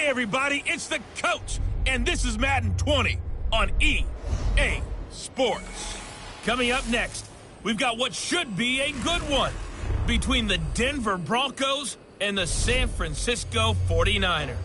Hey everybody, it's the coach, and this is Madden 20 on EA Sports. Coming up next, we've got what should be a good one between the Denver Broncos and the San Francisco 49ers.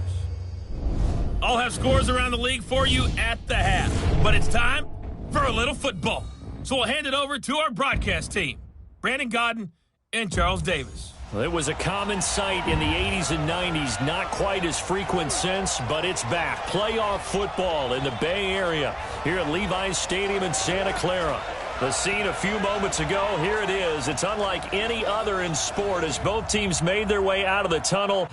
I'll have scores around the league for you at the half, but it's time for a little football. So we'll hand it over to our broadcast team, Brandon Godden and Charles Davis. Well, it was a common sight in the 80s and 90s, not quite as frequent since, but it's back. Playoff football in the Bay Area here at Levi's Stadium in Santa Clara. The scene a few moments ago, here it is. It's unlike any other in sport as both teams made their way out of the tunnel.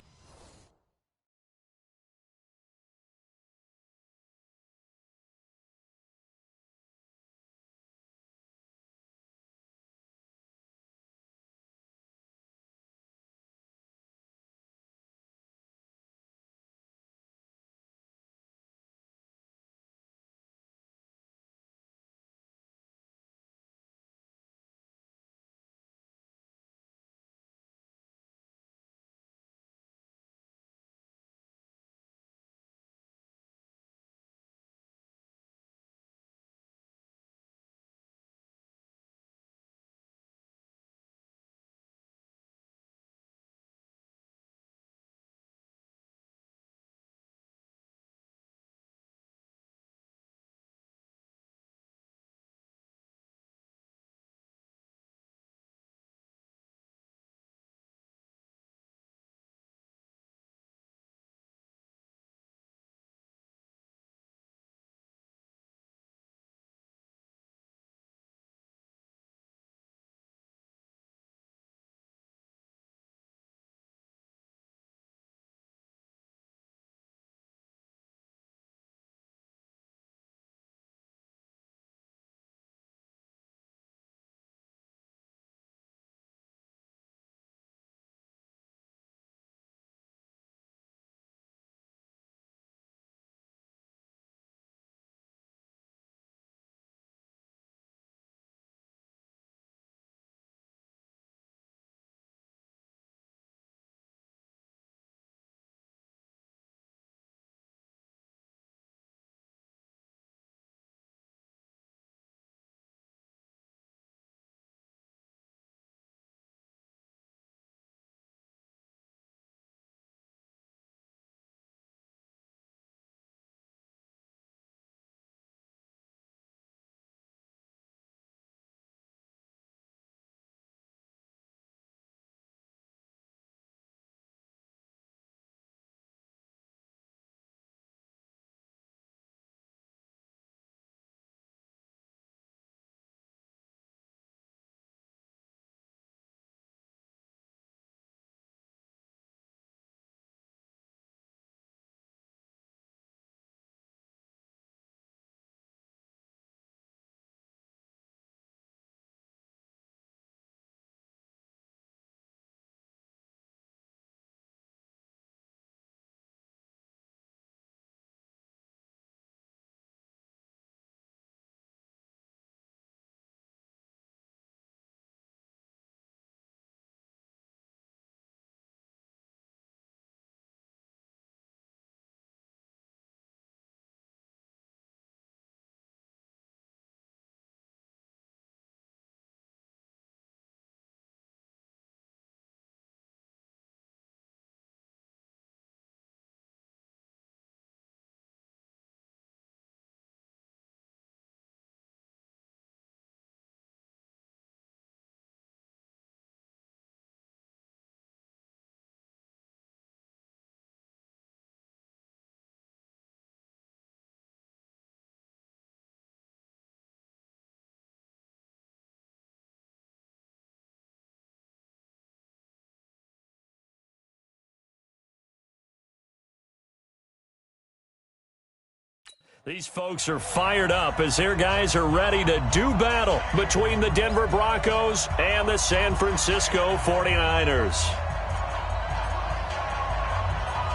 These folks are fired up as their guys are ready to do battle between the Denver Broncos and the San Francisco 49ers.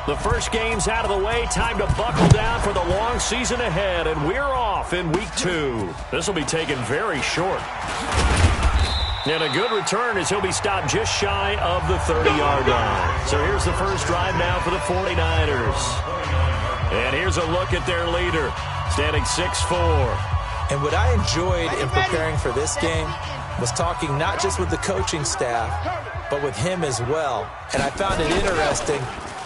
The first game's out of the way. Time to buckle down for the long season ahead, and we're off in week 2. This will be taken very short. And a good return as he'll be stopped just shy of the 30-yard line. So here's the first drive now for the 49ers. And here's a look at their leader, standing 6'4". And what I enjoyed in preparing for this game was talking not just with the coaching staff, but with him as well. And I found it interesting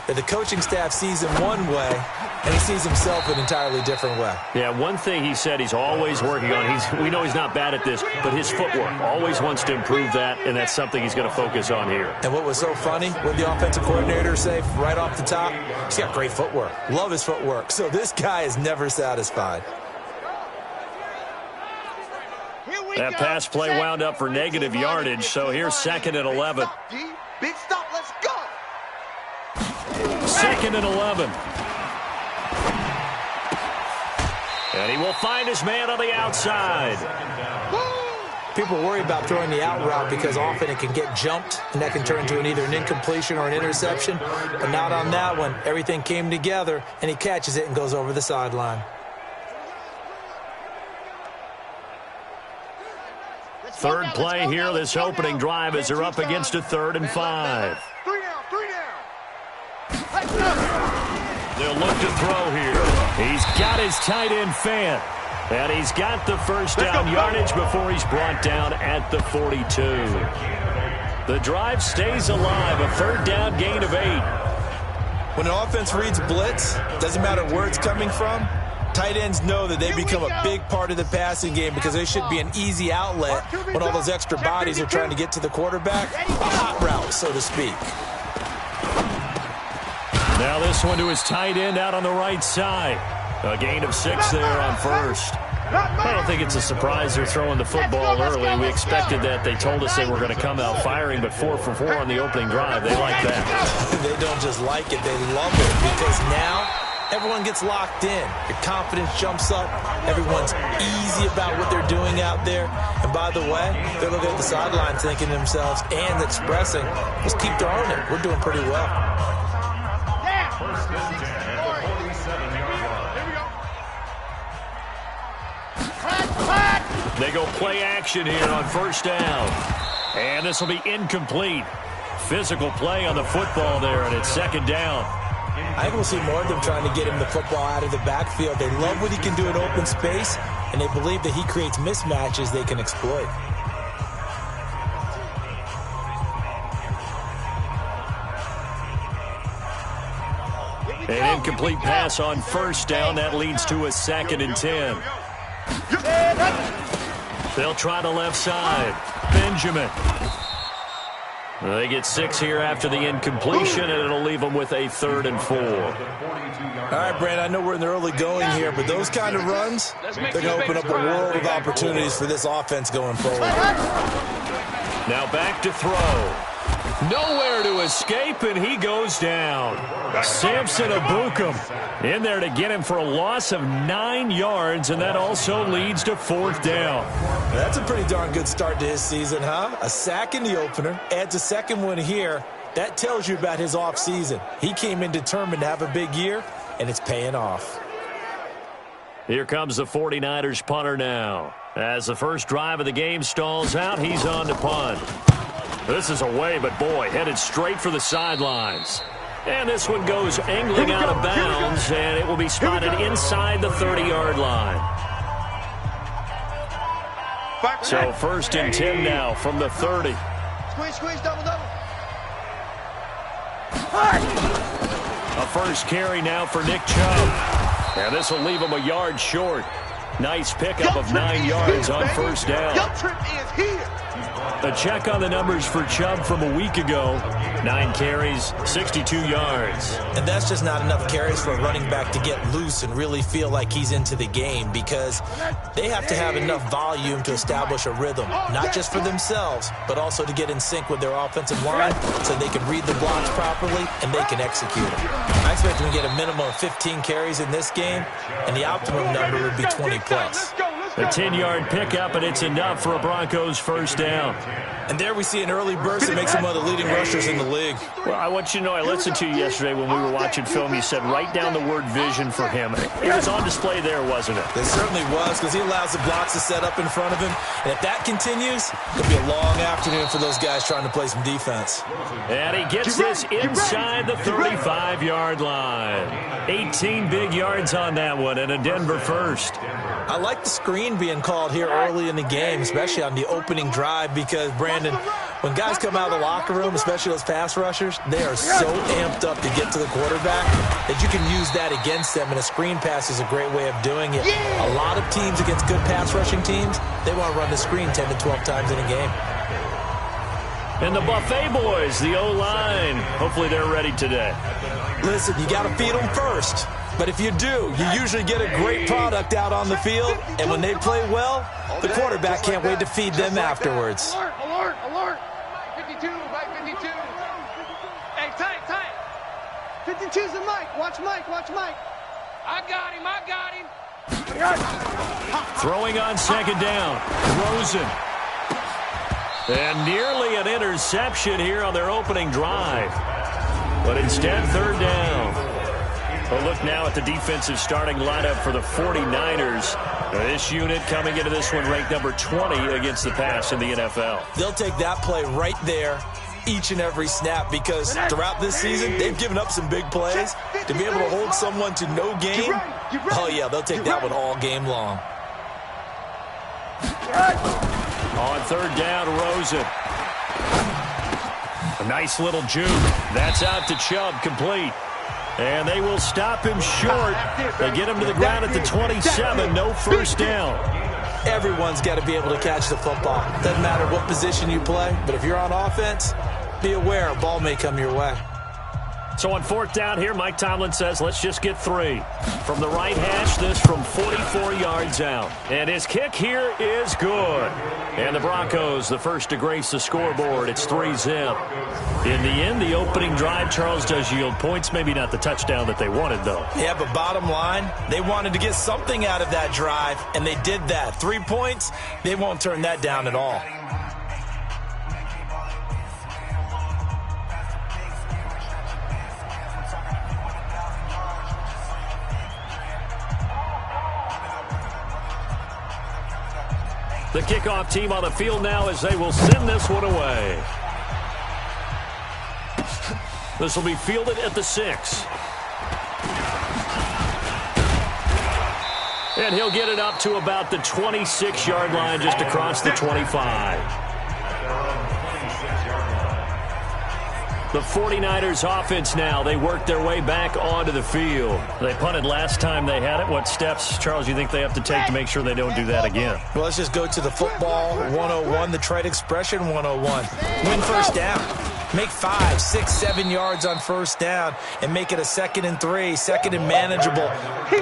that the coaching staff sees him one way, and he sees himself an entirely different way. Yeah, one thing he said he's always working on, we know he's not bad at this, but his footwork, always wants to improve that, and that's something he's going to focus on here. And what was so funny, what the offensive coordinator say right off the top, he's got great footwork. Love his footwork. So this guy is never satisfied. That pass play wound up for negative yardage, so here's 2nd and 11. Big stop, let's go. 2nd and 11. And he will find his man on the outside. People worry about throwing the out route because often it can get jumped, and that can turn into either an incompletion or an interception. But not on that one. Everything came together, and he catches it and goes over the sideline. Third play here, this opening drive, as they're up against a 3rd and 5. 3 down. They'll look to throw here. He's got his tight end fan. And he's got the first down yardage before he's brought down at the 42. The drive stays alive, a 3rd down gain of 8. When an offense reads blitz, doesn't matter where it's coming from, tight ends know that they become a big part of the passing game because they should be an easy outlet when all those extra bodies are trying to get to the quarterback. A hot route, so to speak. Now this one to his tight end out on the right side. A gain of 6 there on 1st. I don't think it's a surprise they're throwing the football early. We expected that. They told us they were going to come out firing, but 4 for 4 on the opening drive. They like that. They don't just like it, they love it, because now everyone gets locked in. Your confidence jumps up. Everyone's easy about what they're doing out there. And by the way, they're looking at the sideline thinking to themselves and expressing, let's keep throwing it. We're doing pretty well. They go play action here on 1st down. And this will be incomplete. Physical play on the football there, and it's 2nd down. I think we'll see more of them trying to get him the football out of the backfield. They love what he can do in open space, and they believe that he creates mismatches they can exploit. An incomplete pass on 1st down. That leads to a 2nd and 10. They'll try the left side. Benjamin. They get 6 here after the incompletion, and it'll leave them with a 3rd and 4. All right, Brand, I know we're in the early going here, but those kind of runs, they're going to open up a world of opportunities for this offense going forward. Now back to throw. Nowhere to escape, and he goes down. Samson Abukum in there to get him for a loss of 9 yards, and that also leads to 4th down. That's a pretty darn good start to his season, huh? A sack in the opener, adds a 2nd one here. That tells you about his offseason. He came in determined to have a big year, and it's paying off. Here comes the 49ers punter now. As the first drive of the game stalls out, he's on to punt. This is away, but boy, headed straight for the sidelines. And this one goes angling out of bounds, and it will be spotted inside the 30-yard line. So 1st and 10 now from the 30. Squeeze, double. A first carry now for Nick Chubb. And this will leave him a yard short. Nice pickup of 9 yards on 1st down. Your trip is here. A check on the numbers for Chubb from a week ago. 9 carries, 62 yards. And that's just not enough carries for a running back to get loose and really feel like he's into the game, because they have to have enough volume to establish a rhythm, not just for themselves, but also to get in sync with their offensive line so they can read the blocks properly and they can execute them. I expect them to get a minimum of 15 carries in this game, and the optimum number would be 20 plus. A 10-yard pickup, and it's enough for a Broncos first down. And there we see an early burst that makes him one of the leading rushers in the league. Well, I want you to know, I listened to you yesterday when we were watching film. You said write down the word vision for him. It was on display there, wasn't it? It certainly was, because he allows the blocks to set up in front of him. And if that continues, it'll be a long afternoon for those guys trying to play some defense. And he gets this inside the 35-yard line. 18 big yards on that one, and a Denver first. I like the screen being called here early in the game, especially on the opening drive, because, Brandon, when guys come out of the locker room, especially those pass rushers, they are so amped up to get to the quarterback that you can use that against them, and a screen pass is a great way of doing it. A lot of teams against good pass rushing teams, they want to run the screen 10 to 12 times in a game. And the Buffet boys, the O-line, hopefully they're ready today. Listen, you got to feed them first. But if you do, you usually get a great product out on the field, and when they play well, the quarterback can't wait to feed them afterwards. Alert, alert, alert. 52, right 52. Hey, tight. 52's the Mike. Watch Mike. I got him. Throwing on second down, Rosen. And nearly an interception here on their opening drive. But instead, third down. A look now at the defensive starting lineup for the 49ers. This unit coming into this one ranked number 20 against the pass in the NFL. They'll take that play right there each and every snap, because throughout this season, they've given up some big plays. To be able to hold someone to no gain, oh yeah, they'll take that one all game long. On third down, Rosen. A nice little juke. That's out to Chubb, complete. And they will stop him short. They get him to the ground at the 27. No first down. Everyone's got to be able to catch the football. Doesn't matter what position you play, but if you're on offense, be aware a ball may come your way. So on fourth down here, Mike Tomlin says, let's just get 3. From the right hash, this from 44 yards out. And his kick here is good. And the Broncos, the first to grace the scoreboard. It's 3-zip. In the end, the opening drive, Charles, does yield points. Maybe not the touchdown that they wanted, though. Yeah, but bottom line, they wanted to get something out of that drive, and they did that. 3 points, they won't turn that down at all. The kickoff team on the field now as they will send this one away. This will be fielded at the 6. And he'll get it up to about the 26-yard line, just across the 25. The 49ers offense now, they work their way back onto the field. They punted last time they had it. What steps, Charles, you think they have to take to make sure they don't do that again? Well, let's just go to the football 101, the trade expression 101. Win first down. Make 5, 6, 7 yards on first down and make it a 2nd and 3, 2nd and manageable.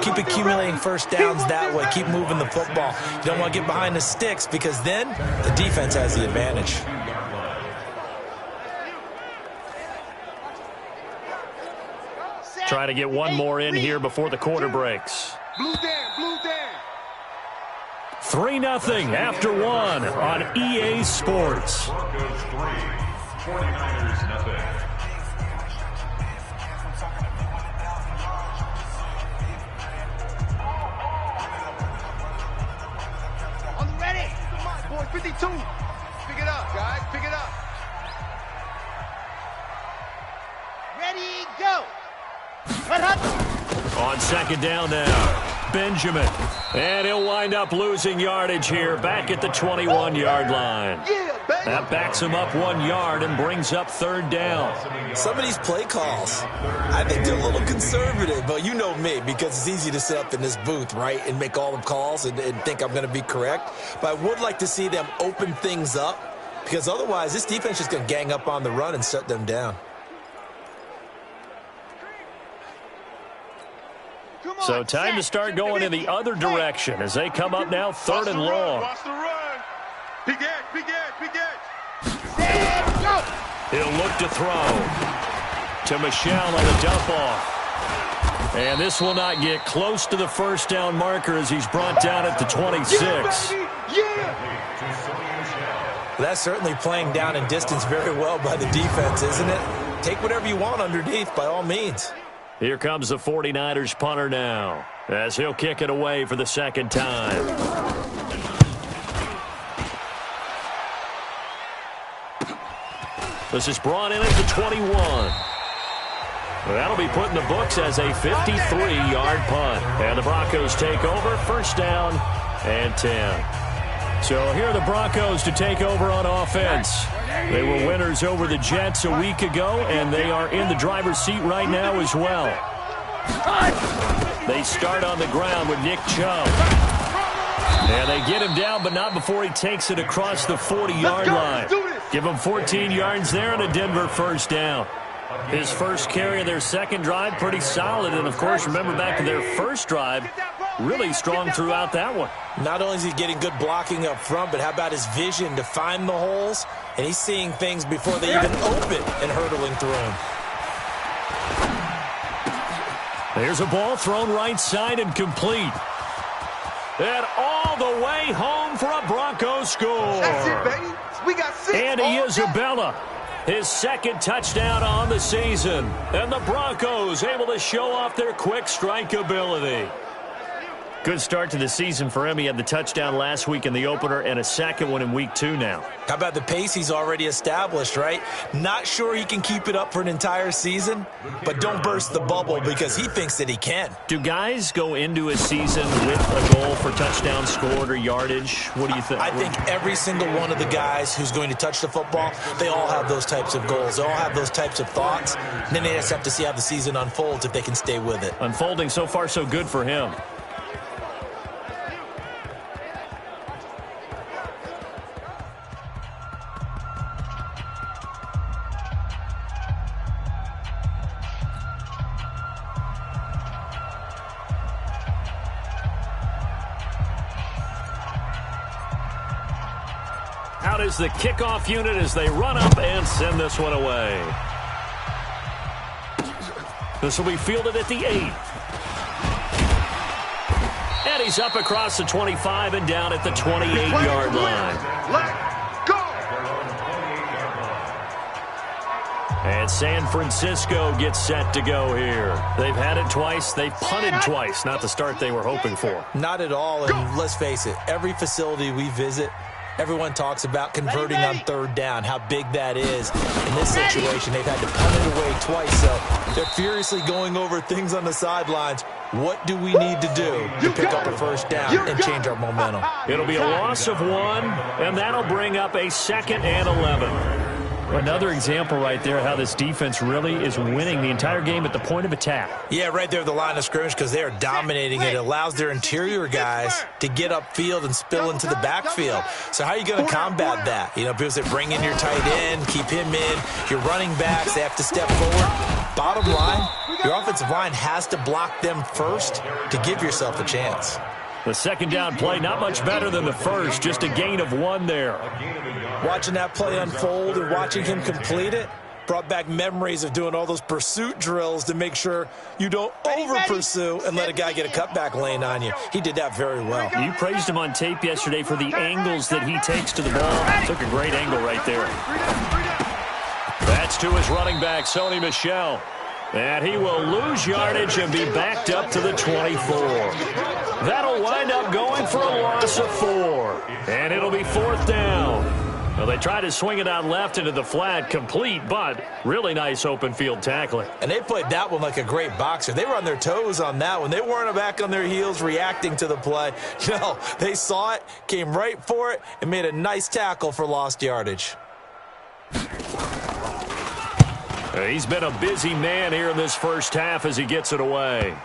Keep accumulating first downs that way. Keep moving the football. You don't want to get behind the sticks, because then the defense has the advantage. Try to get one more in here before the quarter breaks. Blue down. 3-0 after 1 on EA Sports. Broncos 3, 49ers nothing. On the ready. Come on, boy. 52. Pick it up, guys. Pick it up. Ready, go. On second down now, Benjamin. And he'll wind up losing yardage here back at the 21-yard line. That backs him up 1 yard and brings up third down. Some of these play calls, I think they're a little conservative, but you know me, because it's easy to sit up in this booth, right, and make all the calls and think I'm going to be correct. But I would like to see them open things up, because otherwise this defense is going to gang up on the run and shut them down. So time to start going in the other direction as they come up now, 3rd and long. Watch the run. Big edge. He'll look to throw to Michelle on the dump off. And this will not get close to the first down marker as he's brought down at the 26. That's certainly playing down in distance very well by the defense, isn't it? Take whatever you want underneath by all means. Here comes the 49ers punter now as he'll kick it away for the second time. This is brought in at the 21. That'll be put in the books as a 53-yard punt. And the Broncos take over, first down and 10. So here are the Broncos to take over on offense. They were winners over the Jets a week ago, and they are in the driver's seat right now as well. They start on the ground with Nick Chubb. And they get him down, but not before he takes it across the 40-yard line. Give him 14 yards there and a Denver first down. His first carry of their second drive, pretty solid. And, of course, remember back to their first drive, really strong throughout that one. Not only is he getting good blocking up front, but how about his vision to find the holes? And he's seeing things before they even open and hurdling through them. There's a ball thrown right side and complete. And all the way home for a Broncos score. That's it, baby. We got 6. Andy Isabella, his second touchdown on the season. And the Broncos able to show off their quick strike ability. Good start to the season for him. He had the touchdown last week in the opener and a second one in week 2 now. How about the pace he's already established, right? Not sure he can keep it up for an entire season, but don't burst the bubble because he thinks that he can. Do guys go into a season with a goal for touchdown scored or yardage? What do you think? I think every single one of the guys who's going to touch the football, they all have those types of goals. They all have those types of thoughts. And then they just have to see how the season unfolds if they can stay with it. Unfolding so far so good for him. Out is the kickoff unit as they run up and send this one away. This will be fielded at the 8. And he's up across the 25 and down at the 28-yard line. Let go. And San Francisco gets set to go here. They've had it twice. They've punted twice. Not the start they were hoping for. Not at all. And let's face it, every facility we visit, everyone talks about converting on third down, how big that is. In this situation, they've had to punt it away twice, so they're furiously going over things on the sidelines. What do we need to do to pick up a first down and change our momentum? It'll be a loss of 1, and that'll bring up a 2nd and 11. Another example right there how this defense really is winning the entire game at the point of attack. Yeah, right there at the line of scrimmage because they are dominating it. It allows their interior guys to get upfield and spill into the backfield. So how are you going to combat that? You know, because they bring in your tight end, keep him in. Your running backs, they have to step forward. Bottom line, your offensive line has to block them first to give yourself a chance. The second down play, not much better than the first, just a gain of 1 there. Watching that play unfold and watching him complete it brought back memories of doing all those pursuit drills to make sure you don't over-pursue and let a guy get a cutback lane on you. He did that very well. You praised him on tape yesterday for the angles that he takes to the ball. Took a great angle right there. That's to his running back, Sony Michel. And he will lose yardage and be backed up to the 24. That'll wind up going for a loss of 4. And it'll be 4th down. Well, they tried to swing it out left into the flat, complete, but really nice open field tackling. And they played that one like a great boxer. They were on their toes on that one. They weren't back on their heels reacting to the play. No, they saw it, came right for it, and made a nice tackle for lost yardage. He's been a busy man here in this first half as he gets it away.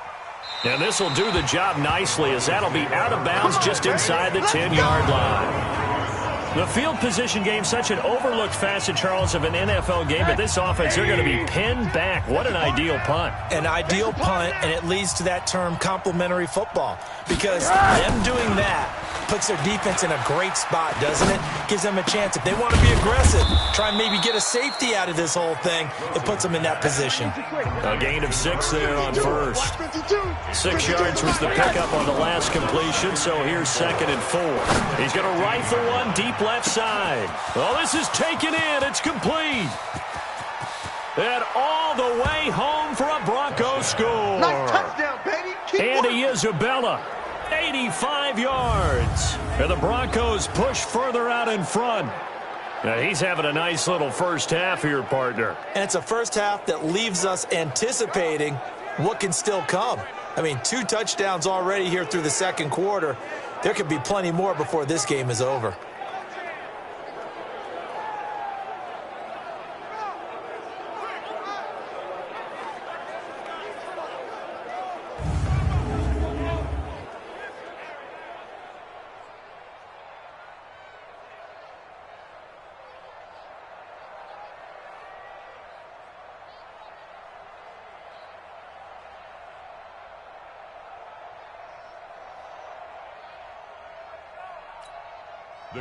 And this will do the job nicely as that'll be out of bounds just inside the 10-yard line. The field position game, such an overlooked facet, Charles, of an NFL game, but this offense, they're going to be pinned back. What an ideal punt. An ideal punt, and it leads to that term complementary football, because them doing that puts their defense in a great spot, doesn't it? Gives them a chance. If they want to be aggressive, try and maybe get a safety out of this whole thing, it puts them in that position. A gain of 6 there on first. 6 yards was the pickup on the last completion, so here's 2nd and 4. He's going to rifle one deep left side. Well, this is taken in. It's complete. And all the way home for a Bronco score. Nice touchdown, baby. Andy Isabella, 85 yards. And the Broncos push further out in front. Now, he's having a nice little first half here, partner. And it's a first half that leaves us anticipating what can still come. I mean, 2 touchdowns already here through the second quarter. There could be plenty more before this game is over.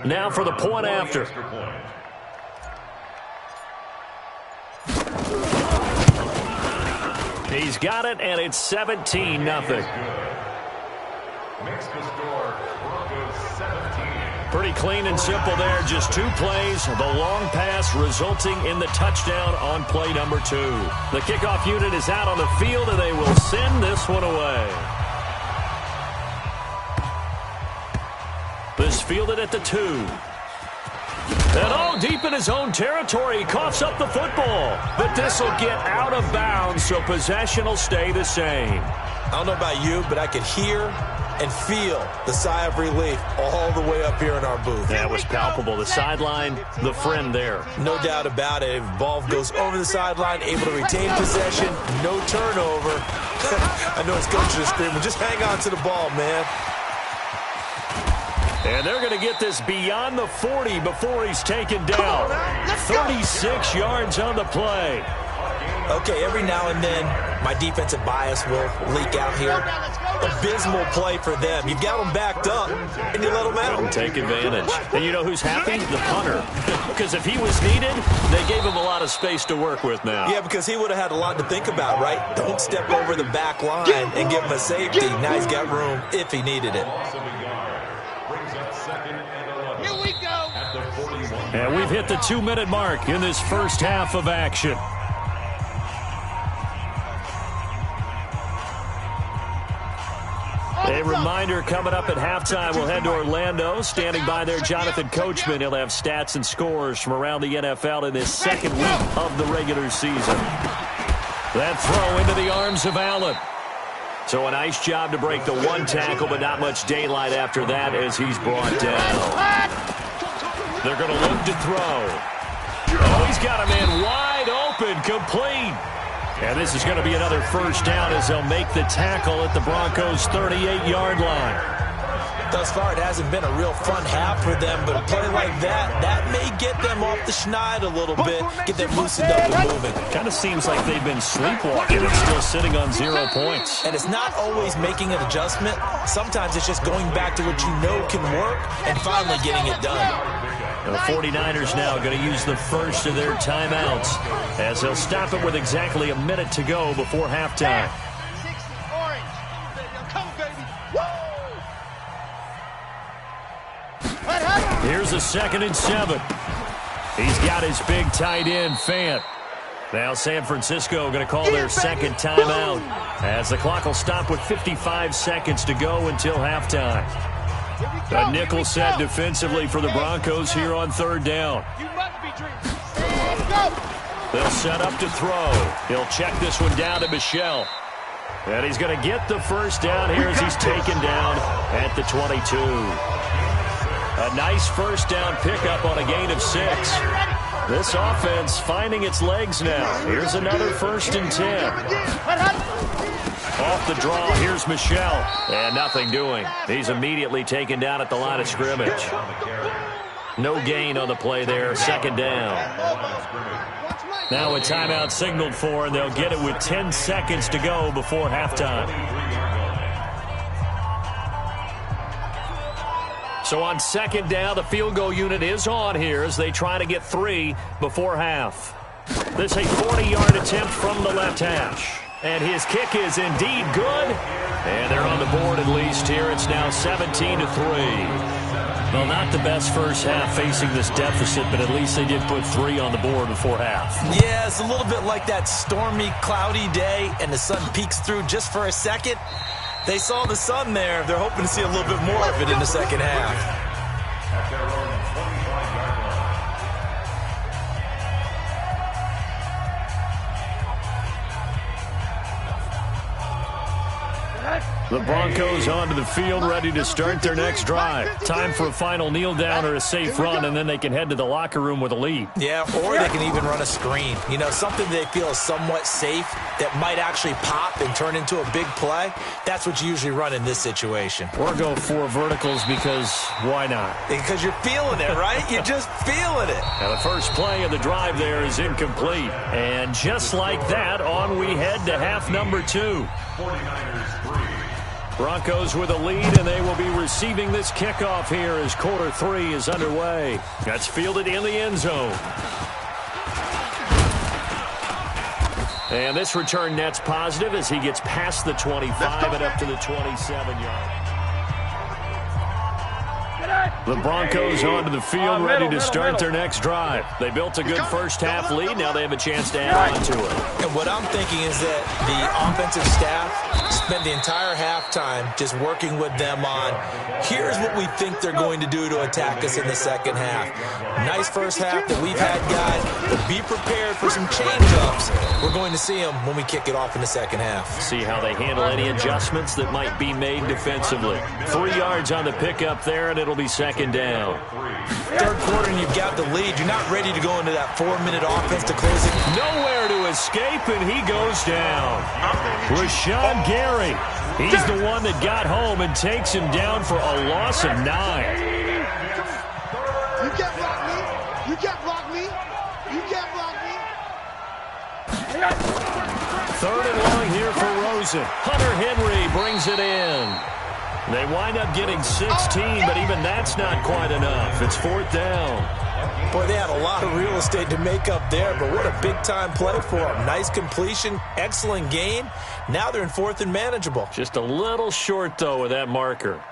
Now for the point after. He's got it, and it's 17-0. Makes the score Broncos 17. Pretty clean and simple there. Just 2 plays. The long pass resulting in the touchdown on play number 2. The kickoff unit is out on the field, and they will send this one away. This fielded at the 2. And deep in his own territory, he coughs up the football. But this will get out of bounds, so possession will stay the same. I don't know about you, but I could hear and feel the sigh of relief all the way up here in our booth. That was palpable. The sideline, the friend there. No doubt about it. If the ball goes over the sideline, able to retain possession, no turnover. I know his coach is screaming, just hang on to the ball, man. And they're going to get this beyond the 40 before he's taken down. 36 yards on the play. Okay, every now and then, my defensive bias will leak out here. Abysmal play for them. You've got them backed up, and you let them out. Couldn't take advantage. And you know who's happy? The punter. Because if he was needed, they gave him a lot of space to work with now. Yeah, because he would have had a lot to think about, right? Don't step over the back line and give him a safety. Now he's got room if he needed it. Here we go. And we've hit the 2-minute mark in this first half of action. A reminder coming up at halftime, we'll head to Orlando. Standing by there, Jonathan Coachman. He'll have stats and scores from around the NFL in this second week of the regular season. That throw into the arms of Allen. So a nice job to break the 1 tackle, but not much daylight after that as he's brought down. They're going to look to throw. Oh, he's got a man wide open, complete. And this is going to be another first down as they'll make the tackle at the Broncos' 38-yard line. Thus far, it hasn't been a real fun half for them, but a play like that may get them off the schneid a little bit, get them loosened up and moving. Kind of seems like they've been sleepwalking and still sitting on 0 points. And it's not always making an adjustment. Sometimes it's just going back to what you know can work and finally getting it done. The 49ers now going to use the first of their timeouts as they'll stop it with exactly a minute to go before halftime. Here's a 2nd and 7. He's got his big tight end, Fant. Now San Francisco going to call their second timeout as the clock will stop with 55 seconds to go until halftime. A nickel set defensively for the Broncos here on 3rd down. They'll set up to throw. He'll check this one down to Michel. And he's going to get the first down here as he's taken down at the 22. A nice first down pickup on a gain of 6. This offense finding its legs now. Here's another 1st and 10. Off the draw, here's Michel. And nothing doing. He's immediately taken down at the line of scrimmage. No gain on the play there, second down. Now a timeout signaled for, and they'll get it with 10 seconds to go before halftime. So on second down, the field goal unit is on here as they try to get 3 before half. This is a 40-yard attempt from the left hash. And his kick is indeed good. And they're on the board at least here. It's now 17-3. Well, not the best first half facing this deficit, but at least they did put 3 on the board before half. Yeah, it's a little bit like that stormy, cloudy day, and the sun peeks through just for a second. They saw the sun there. They're hoping to see a little bit more of it in the second half. The Broncos onto the field, ready to start their next drive. Time for a final kneel down or a safe run, and then they can head to the locker room with a lead. Yeah, or they can even run a screen. You know, something they feel is somewhat safe that might actually pop and turn into a big play. That's what you usually run in this situation. Or go 4 verticals because why not? Because you're feeling it, right? You're just feeling it. Now the first play of the drive there is incomplete. And just like that, on we head to half number 2. 49ers 3. Broncos with a lead, and they will be receiving this kickoff here as quarter 3 is underway. That's fielded in the end zone. And this return net's positive as he gets past the 25 and up to the 27-yard. The Broncos onto the field, ready to start their next drive. They built a good first-half lead. Now they have a chance to add on to it. And what I'm thinking is that the offensive staff spent the entire halftime just working with them on, here's what we think they're going to do to attack us in the second half. Nice first half that we've had, guys, but be prepared for some change-ups. We're going to see them when we kick it off in the second half. See how they handle any adjustments that might be made defensively. 3 yards on the pickup there, and it'll be second down. Third quarter, and you've got the lead. You're not ready to go into that 4-minute offense to close it. Nowhere to escape, and he goes down. Rashawn Gary, he's the one that got home and takes him down for a loss of 9. You can't block me. You can't block me. You can't block me. Third and long here for Rosen. Hunter Henry brings it in. They wind up getting 16, but even that's not quite enough. It's fourth down. Boy, they had a lot of real estate to make up there, but what a big-time play for them. Nice completion, excellent gain. Now they're in fourth and manageable. Just a little short, though, with that marker.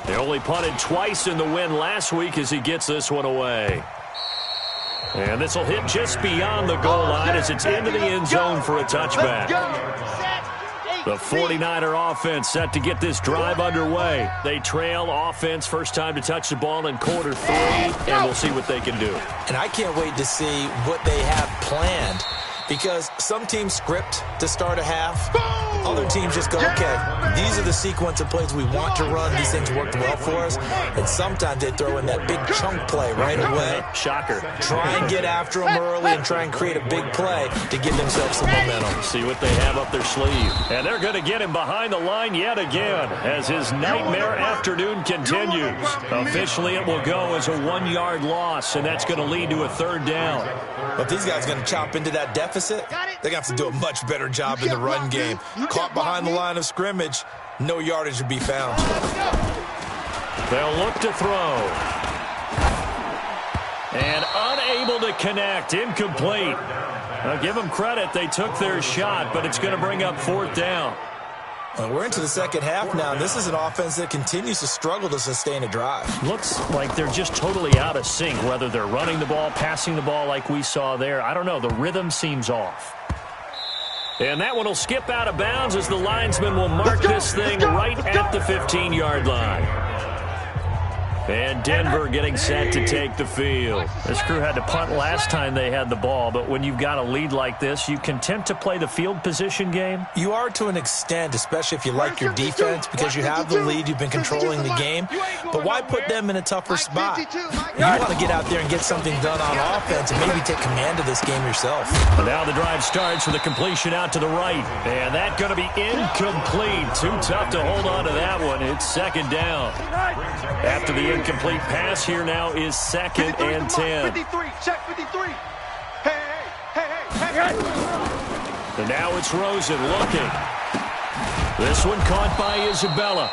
They only punted twice in the win last week as he gets this one away. And this will hit just beyond the goal line as it's into the end zone for a touchback. The 49er offense set to get this drive underway. They trail offense first time to touch the ball in quarter 3, and we'll see what they can do. And I can't wait to see what they have planned, because some teams script to start a half. Other teams just go, okay, these are the sequence of plays we want to run. These things worked well for us. And sometimes they throw in that big chunk play right away. Shocker. Try and get after them early and try and create a big play to give themselves some momentum. See what they have up their sleeve. And they're going to get him behind the line yet again as his nightmare afternoon continues. Officially, it will go as a 1-yard loss, and that's going to lead to a third down. But these guys are going to chop into that deficit. They're going to have to do a much better job in the run game. Caught behind the line of scrimmage, no yardage to be found. They'll look to throw. And unable to connect, incomplete. Now give them credit, they took their shot, but it's going to bring up fourth down. Well, we're into the second half now, and this is an offense that continues to struggle to sustain a drive. Looks like they're just totally out of sync, whether they're running the ball, passing the ball like we saw there. I don't know, the rhythm seems off. And that one will skip out of bounds as the linesman will mark this thing right at the 15-yard line. And Denver getting set to take the field. This crew had to punt last time they had the ball, but when you've got a lead like this, you content to play the field position game? You are to an extent, especially if you like your defense, because you have the lead, you've been controlling the game. But why put them in a tougher spot? You want to get out there and get something done on offense and maybe take command of this game yourself. And now the drive starts with a completion out to the right. And that's going to be incomplete. Too tough to hold on to that one. It's second down. After the incomplete pass. Here now is 2nd and 10. 53, check 53. Hey. And now it's Rosen looking. This one caught by Isabella.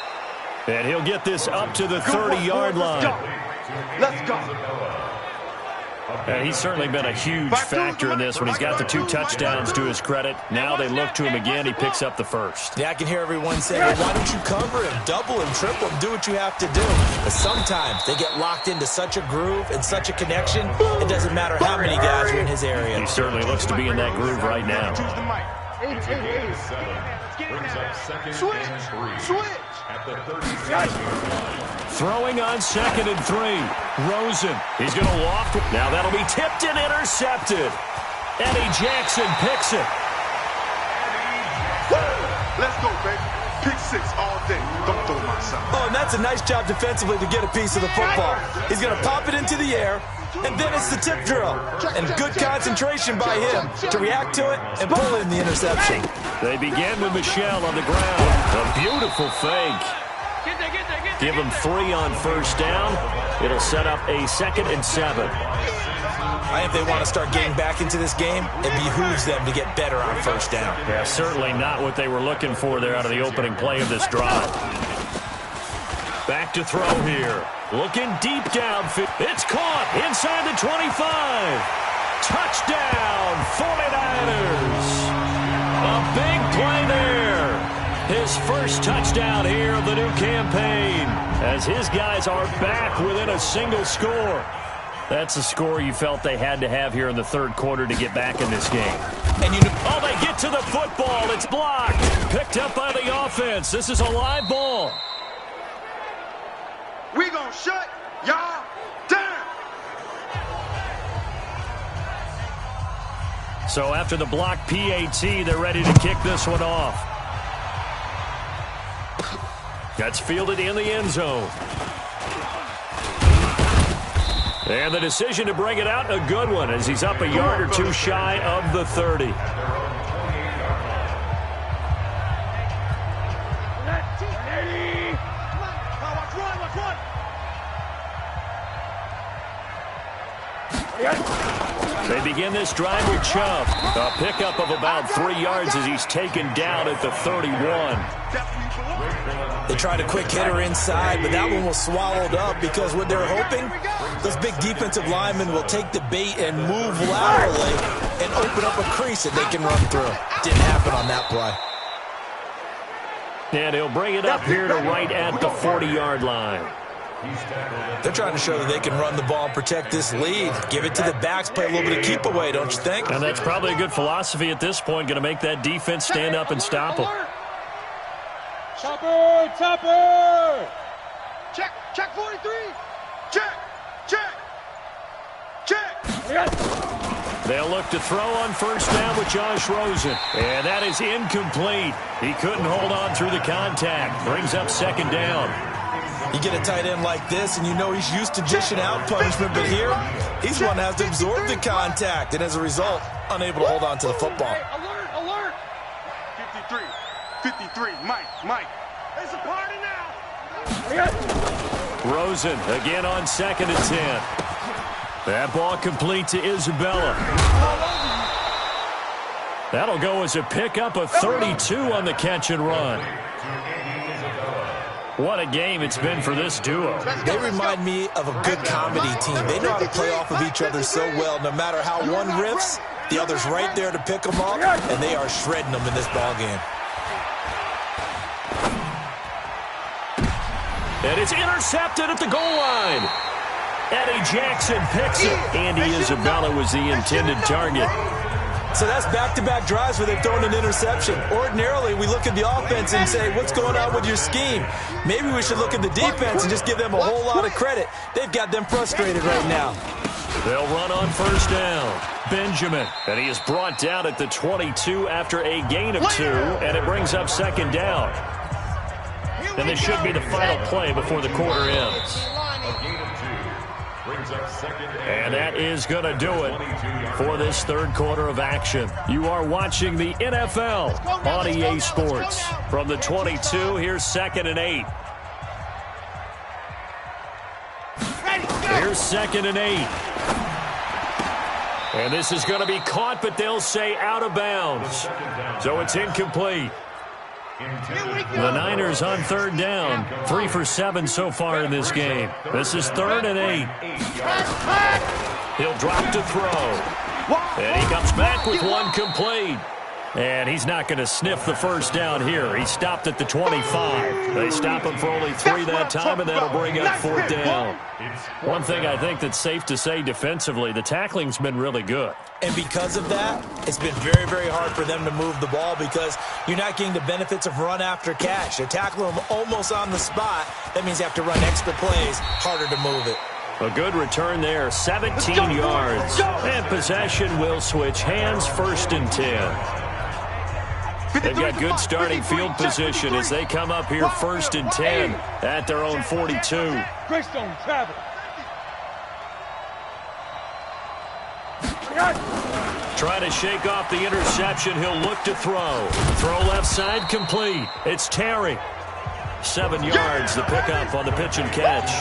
And he'll get this up to the 30-yard line. Let's go. And he's certainly been a huge factor in this when he's got the 2 touchdowns to his credit. Now they look to him again. He picks up the first. Yeah, I can hear everyone saying, well, why don't you cover him, double him, triple him, do what you have to do. But sometimes they get locked into such a groove and such a connection, it doesn't matter how many guys are in his area. He certainly looks to be in that groove right now. Switch. At the 30. Throwing on 2nd and 3. Rosen. He's going to loft. Now that'll be tipped and intercepted. Eddie Jackson picks it. Let's go, baby. Pick 6 all day. Don't throw my son. Oh, and that's a nice job defensively to get a piece of the football. He's going to pop it into the air, and then it's the tip drill. And good concentration by him to react to it and pull in the interception. They begin with Michelle on the ground. A beautiful fake. Give him 3 on first down. It'll set up a 2nd and 7. I think they want to start getting back into this game. It behooves them to get better on first down. Yeah, certainly not what they were looking for there out of the opening play of this drive. Back to throw here. Looking deep down. It's caught inside the 25. Touchdown, 49ers. A big play there. His first touchdown here of the new campaign as his guys are back within a single score. That's a score you felt they had to have here in the 3rd quarter to get back in this game. And you know, oh, they get to the football. It's blocked. Picked up by the offense. This is a live ball. We gonna shut y'all down. So after the block PAT, they're ready to kick this one off. That's fielded in the end zone. And the decision to bring it out, a good one, as he's up a yard or 2 shy of the 30. They begin this drive with Chubb. A pickup of about 3 yards as he's taken down at the 31. They tried a quick hitter inside, but that one was swallowed up because what they're hoping, those big defensive linemen will take the bait and move laterally and open up a crease that they can run through. Didn't happen on that play. And he'll bring it up here to right at the 40-yard line. They're trying to show that they can run the ball and protect this lead. Give it to the backs, play a little bit of keep away, don't you think? And that's probably a good philosophy at this point, going to make that defense stand up and stop them. Chopper! Check 43! Check. They'll look to throw on first down with Josh Rosen. And that is incomplete. He couldn't hold on through the contact. Brings up 2nd down. You get a tight end like this, and you know he's used to dishing out punishment, but here, he's one that has to absorb the contact, and as a result, unable to hold on to the football. Alert! 53, Mike. It's a party now! Rosen again on 2nd and 10. That ball complete to Isabella. That'll go as a pickup of 32 on the catch and run. What a game it's been for this duo. They remind me of a good comedy team. They know how to play off of each other so well. No matter how one riffs, the other's right there to pick them up, and they are shredding them in this ball game. And it's intercepted at the goal line. Eddie Jackson picks it. Andy Isabella was the intended target. So that's back-to-back drives where they've thrown an interception. Ordinarily, we look at the offense and say, what's going on with your scheme? Maybe we should look at the defense and just give them a whole lot of credit. They've got them frustrated right now. They'll run on first down. Benjamin, and he is brought down at the 22 after a gain of 2, and it brings up 2nd down. And this should be the final play before the quarter ends. And that is going to do it for this 3rd quarter of action. You are watching the NFL on EA Sports. From the 22, here's 2nd and 8. First, second, and 8. And this is going to be caught, but they'll say out of bounds. So it's incomplete. The Niners on third down. 3 for 7 so far in this game. This is 3rd and 8. He'll drop to throw. And he comes back with one complete. And he's not going to sniff the first down here. He stopped at the 25. They stop him for only 3 that time, and that'll bring up 4th down. One thing I think that's safe to say defensively, the tackling's been really good. And because of that, it's been very, very hard for them to move the ball because you're not getting the benefits of run after catch. They tackle them almost on the spot. That means you have to run extra plays, harder to move it. A good return there, 17 yards. And possession will switch hands, 1st and 10. They've got good starting field position as they come up here 1st and 10 at their own 42. Greystone travel. Trying to shake off the interception. He'll look to throw. Throw left side complete. It's Terry. 7 yards, the pickup on the pitch and catch.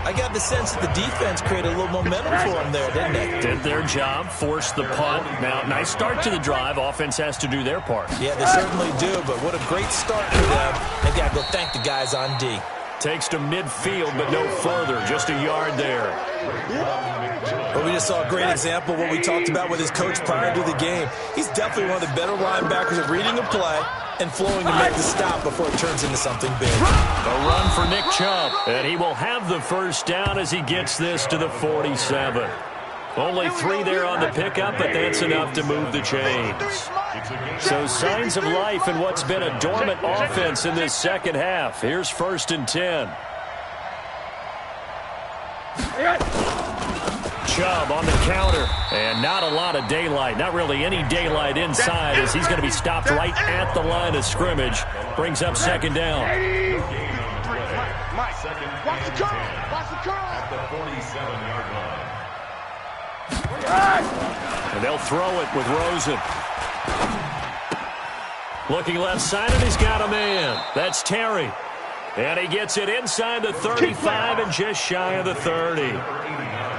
I got the sense that the defense created a little momentum for them there, didn't they? Did their job, forced the punt. Now, nice start to the drive. Offense has to do their part. Yeah, they certainly do, but what a great start for them. They've got to go thank the guys on D. Takes to midfield, but no further. Just a yard there. But we just saw a great example of what we talked about with his coach prior to the game. He's definitely one of the better linebackers at reading a play and flowing to make the stop before it turns into something big. A run for Nick Chubb, and he will have the first down as he gets this to the 47. Only 3 there on the pickup, but that's enough to move the chains. So signs of life in what's been a dormant offense in this second half. Here's 1st and 10. Chubb on the counter, and not a lot of daylight. Not really any daylight inside as he's going to be stopped right at the line of scrimmage. Brings up 2nd down. Watch the curl. Watch the curl. At the 47-yard line. And they'll throw it with Rosen. Looking left side, and he's got a man. That's Terry. And he gets it inside the 35 and just shy of the 30.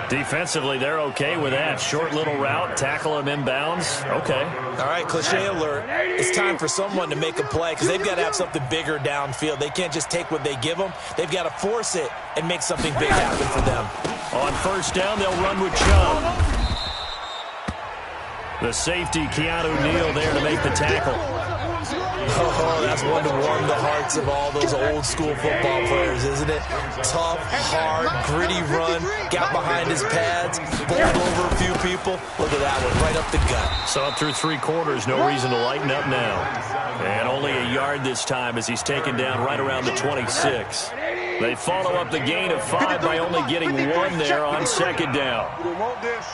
Defensively, they're okay with that. Short little route, tackle him inbounds. Okay. All right, cliche alert. It's time for someone to make a play because they've got to have something bigger downfield. They can't just take what they give them. They've got to force it and make something big happen for them. On 1st down, they'll run with Chubb. The safety, Keanu Neal, there to make the tackle. Oh, that's one to warm the hearts of all those old-school football players, isn't it? Tough, hard, gritty run, got behind his pads, bowled over a few people. Look at that one, right up the gut. Saw it through 3 quarters, no reason to lighten up now. And only a yard this time as he's taken down right around the 26. They follow up the gain of 5 by only getting 1 there on 2nd down. We want this.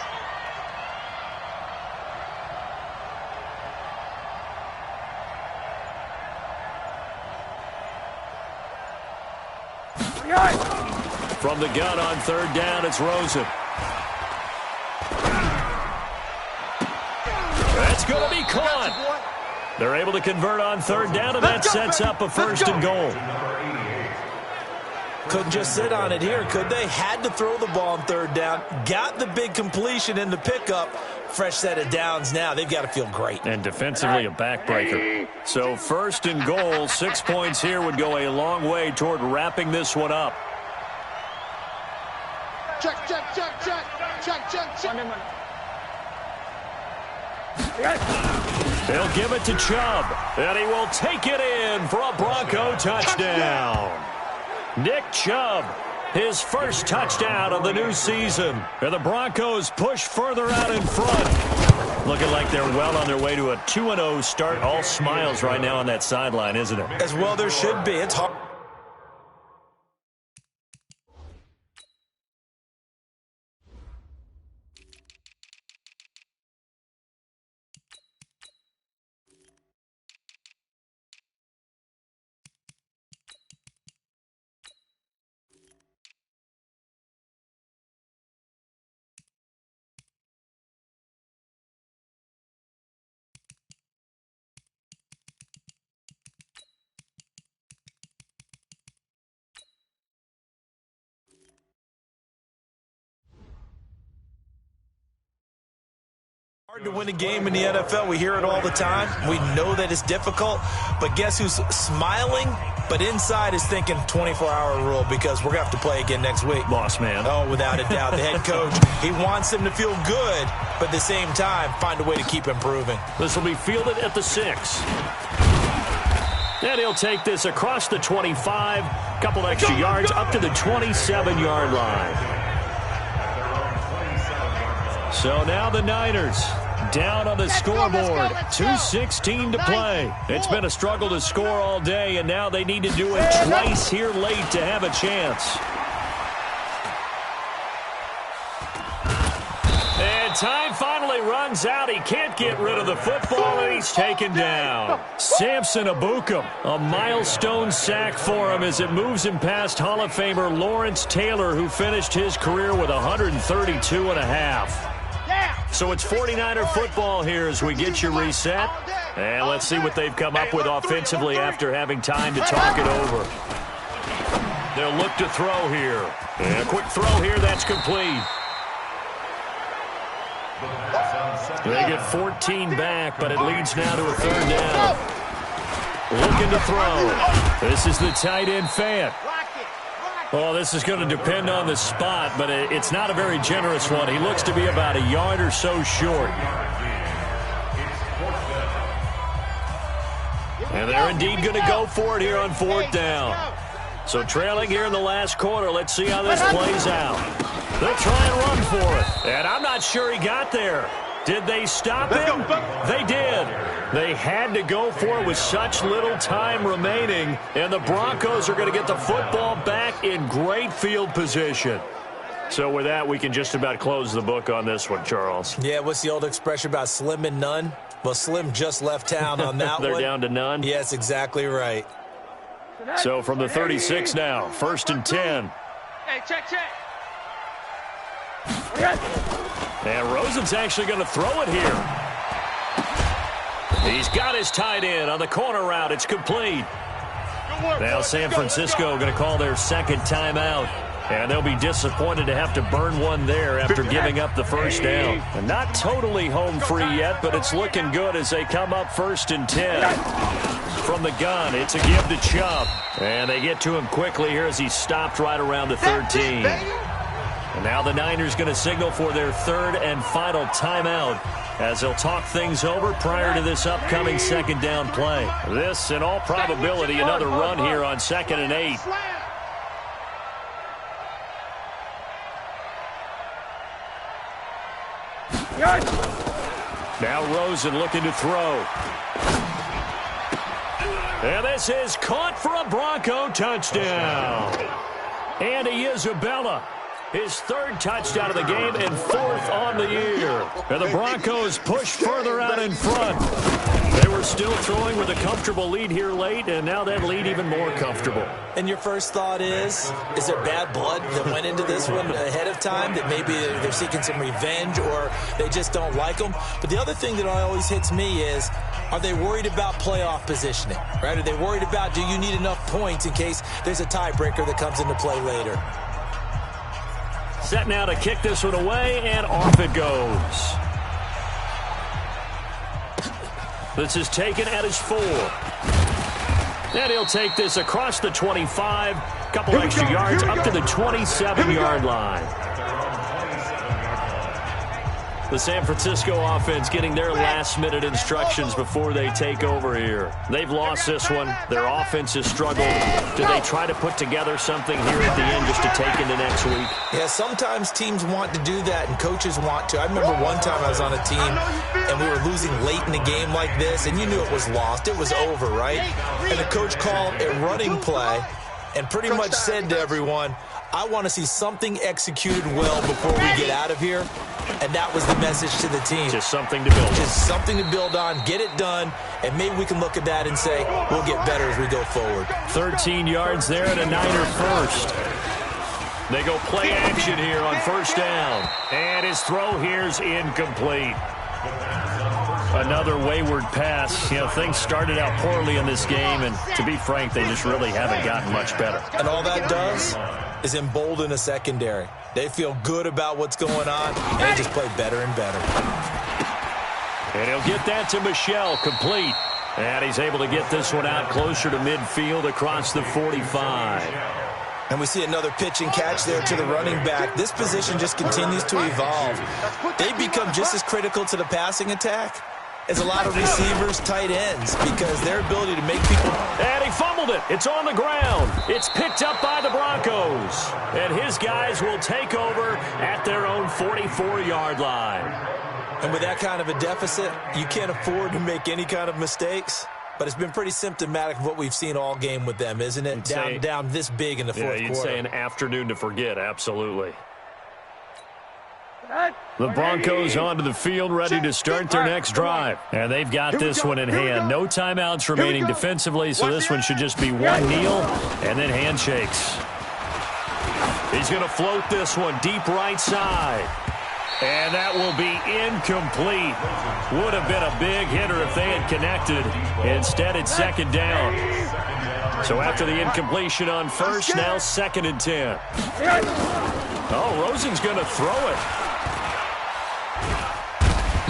From the gun on 3rd down, it's Rosen. That's going to be caught. They're able to convert on 3rd down, and that sets up a 1st and goal. Couldn't just sit on it here, could they? Had to throw the ball on 3rd down. Got the big completion in the pickup. Fresh set of downs now. They've got to feel great. And defensively, a backbreaker. So 1st and goal, 6 points here would go a long way toward wrapping this one up. Check. They'll give it to Chubb, and he will take it in for a Bronco touchdown. Nick Chubb, his first touchdown of the new season. And the Broncos push further out in front. Looking like they're well on their way to a 2-0 start. All smiles right now on that sideline, isn't it? As well there should be. It's hard. To win a game in the NFL, we hear it all the time. We know that it's difficult, but guess who's smiling, but inside is thinking 24-hour rule because we're going to have to play again next week. Boss man. Oh, without a doubt. The head coach, he wants them to feel good, but at the same time, find a way to keep improving. This will be fielded at the 6. And he'll take this across the 25, couple extra yards up to the 27-yard line. So now the Niners down on the scoreboard, 2:16 to play. It's been a struggle to score all day, and now they need to do it twice here late to have a chance. And time finally runs out. He can't get rid of the football, and he's taken down. Samson Ebukam, a milestone sack for him as it moves him past Hall of Famer Lawrence Taylor, who finished his career with 132.5. So it's 49er football here as we get you reset. And let's see what they've come up with offensively after having time to talk it over. They'll look to throw here. And a quick throw here, that's complete. They get 14 back, but it leads now to a 3rd down. Looking to throw. This is the tight end Fant. Well, this is going to depend on the spot, but it's not a very generous one. He looks to be about a yard or so short. And they're indeed going to go for it here on 4th down. So trailing here in the last quarter, let's see how this plays out. They'll try and run for it. And I'm not sure he got there. Did they stop him? They did. They had to go for it with such little time remaining, and the Broncos are going to get the football back in great field position. So with that, we can just about close the book on this one, Charles. Yeah, what's the old expression about slim and none? Well, Slim just left town on that They're one. down to none? Yes, exactly right. So from the 36 now, 1st and 10. Hey, check. And Rosen's actually going to throw it here. He's got his tight end on the corner route. It's complete. Now San Francisco going to call their 2nd timeout. And they'll be disappointed to have to burn one there after giving up the 1st down. And not totally home free yet, but it's looking good as they come up 1st and 10. From the gun, it's a give to Chubb. And they get to him quickly here as he's stopped right around the 13. And now the Niners going to signal for their 3rd and final timeout as they'll talk things over prior to this upcoming 2nd down play. This, in all probability, another run here on 2nd and 8. Now Rosen looking to throw. And this is caught for a Bronco touchdown. Andy Isabella, his 3rd touchdown of the game and 4th on the year. And the Broncos push further out in front. They were still throwing with a comfortable lead here late, and now that lead even more comfortable. And your first thought is there bad blood that went into this one ahead of time, that maybe they're seeking some revenge or they just don't like them? But the other thing that always hits me is, are they worried about playoff positioning, right? Are they worried about, do you need enough points in case there's a tiebreaker that comes into play later? Set now to kick this one away, and off it goes. This is taken at his 4. And he'll take this across the 25, couple extra yards up to the 27-yard line. The San Francisco offense getting their last-minute instructions before they take over here. They've lost this one. Their offense has struggled. Do they try to put together something here at the end just to take into next week? Yeah, sometimes teams want to do that, and coaches want to. I remember one time I was on a team, and we were losing late in a game like this, and you knew it was lost. It was over, right? And the coach called a running play and pretty much said to everyone, I want to see something executed well before we get out of here. And that was the message to the team. Just something to build on. Just something to build on, get it done, and maybe we can look at that and say, we'll get better as we go forward. 13 yards there and a Niner 1st. They go play action here on 1st down. And his throw here's incomplete. Another wayward pass. You know, things started out poorly in this game, and to be frank, they just really haven't gotten much better. And all that does is embolden a secondary. They feel good about what's going on, and they just play better and better. And he'll get that to Michel, complete. And he's able to get this one out closer to midfield across the 45. And we see another pitch and catch there to the running back. This position just continues to evolve. They become just as critical to the passing attack as a lot of receivers, tight ends, because their ability to make people... And he fumbled it. It's on the ground. It's picked up by the Broncos. And his guys will take over at their own 44-yard line. And with that kind of a deficit, you can't afford to make any kind of mistakes. But it's been pretty symptomatic of what we've seen all game with them, isn't it? Down this big in the fourth quarter. You'd say an afternoon to forget, absolutely. The Broncos onto the field, ready to start their next drive. And they've got this one in hand. No timeouts remaining defensively, so this one should just be one kneel and then handshakes. He's going to float this one deep right side. And that will be incomplete. Would have been a big hitter if they had connected. Instead, it's second down. So after the incompletion on first, now 2nd and 10. Oh, Rosen's going to throw it.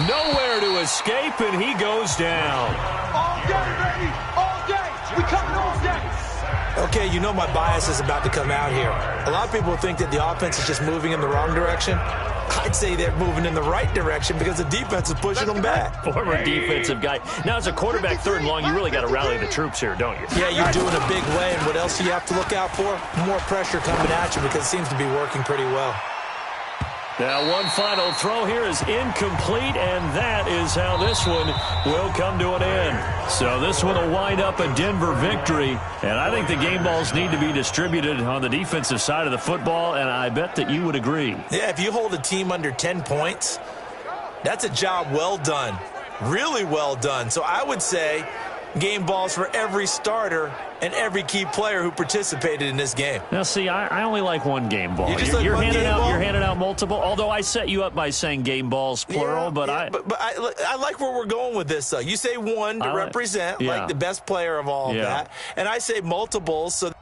Nowhere to escape, and he goes down. All day, baby. All day. We coming all day. Okay, you know my bias is about to come out here. A lot of people think that the offense is just moving in the wrong direction. I'd say they're moving in the right direction because the defense is pushing them back. Former defensive guy. Now, as a quarterback, 3rd and long, you really got to rally the troops here, don't you? Yeah, you're doing a big way, and what else do you have to look out for? More pressure coming at you because it seems to be working pretty well. Now, one final throw here is incomplete, and that is how this one will come to an end. So this one will wind up a Denver victory, and I think the game balls need to be distributed on the defensive side of the football, and I bet that you would agree. Yeah, if you hold a team under 10 points, that's a job well done, really well done. So I would say game balls for every starter and every key player who participated in this game. Now, see, I only like one game ball. You're handing out multiple, although I set you up by saying game balls, plural. But I like where we're going with this, though. You say one to represent, like the best player of all of that, and I say multiples, so